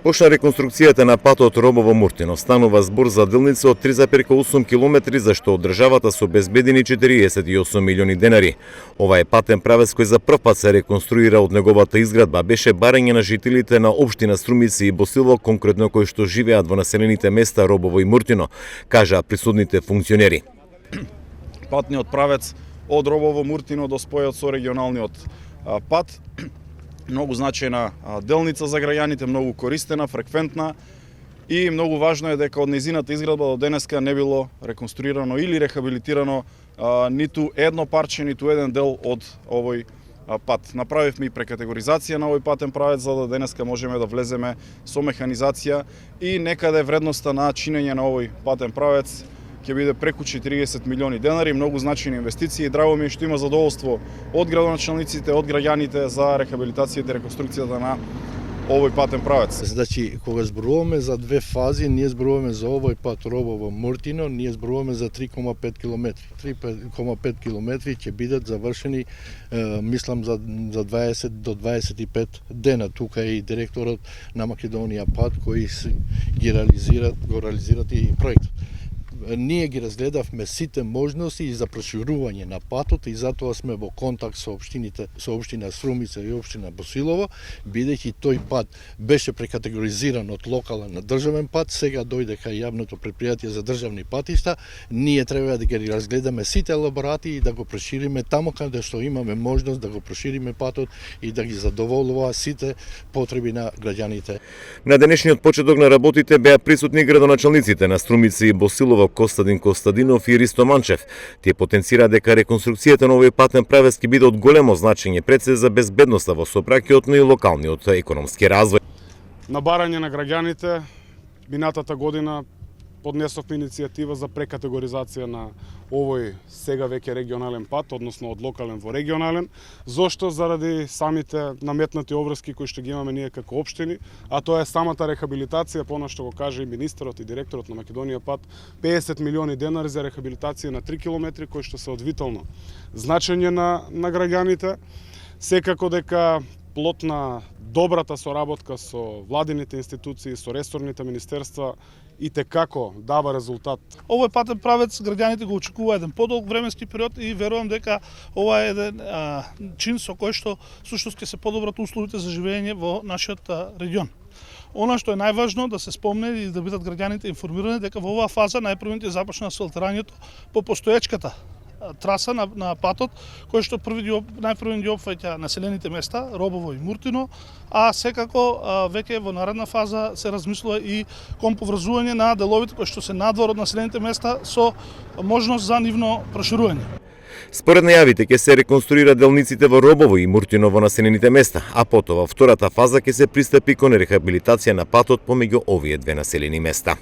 Почна реконструкцијата на патот Робово-Муртино. Станува збор за делница од 3,8 км за што од државата се обезбедени 48 милиони денари. Ова е патен правец кој за прв пат се реконструира од неговата изградба. Беше барање на жителите на општина Струмици и Босилово, конкретно кои што живеат во населените места Робово и Муртино, кажаа присутните функционери. Патниот правец од Робово-Муртино до спојот со регионалниот пат, многу значајна делница за граѓаните, многу користена, фреквентна и многу важно е дека од нејзината изградба до денеска не било реконструирано или рехабилитирано ниту едно парче, ниту еден дел од овој пат. Направивме и прекатегоризација на овој патен правец за да денеска можеме да влеземе со механизација и некаде вредноста на чинење на овој патен правец ќе биде преку 40 милиони денари, многу значајни инвестиции. Драго ми е што има задоволство од градоначалниците, од граѓаните за рехабилитацијата и реконструкцијата на овој патен правец. Значи, кога зборуваме за две фази, ние зборуваме за овој пат Робово-Муртино, ние зборуваме за 3,5 км. 3,5 км ќе бидат завршени, мислам, за 20 до 25 дена. Тука е и директорот на Македонија пат, кои го реализират и проектот. Ние ги разгледавме сите можности за проширување на патот и затоа сме во контакт со општините, со општина Струмица и општина Босилово, бидејќи тој пат беше прекатегоризиран од локален на државен пат, сега дојде кај јавното претпријатие за државни патишта, ние треба да ги разгледаме сите елаборати и да го прошириме таму каде што имаме можност да го прошириме патот и да ги задоволува сите потреби на граѓаните. На денешниот почеток на работите беа присутни градоначалниците на Струмици и Босилово Костадин Костадинов и Ристо Манчев. Тие потенцира дека реконструкцијата на овој патен правец ќе биде од големо значење пред се за безбедноста во сообраќајот, но и локалниот економски развој. На барање на граѓаните, минатата година поднесовме иницијатива за прекатегоризација на овој сега веќе регионален пат, односно од локален во регионален. Зошто? Заради самите наметнати обврски кои што ги имаме ние како општини, а тоа е самата рехабилитација, по она што го каже и министерот и директорот на Македонија пат, 50 милиони денари за рехабилитација на 3 километри кои што се од витално значење на граѓаните. Секако дека плод на добрата соработка со владините институции, со ресорните министерства и како дава резултат. Овој патен правец граѓаните го очекува еден подолг временски период и верувам дека ова е еден чин со кој што сушност ќе се подобрат условите за живење во нашиот регион. Она што е најважно да се спомне и да бидат граѓаните информирани дека во оваа фаза најпрвите започна асфалтирањето по постоечката траса на патот, кој што најпрви ги опфаќа населените места, Робово и Муртино, а секако веќе во наредна фаза се размислува и кон поврзување на деловите кои што се надвор од населените места со можност за нивно проширување. Според најавите ќе се реконструира делниците во Робово и Муртино во населените места, а потоа во втората фаза ќе се пристапи кон рехабилитација на патот помеѓу овие две населени места.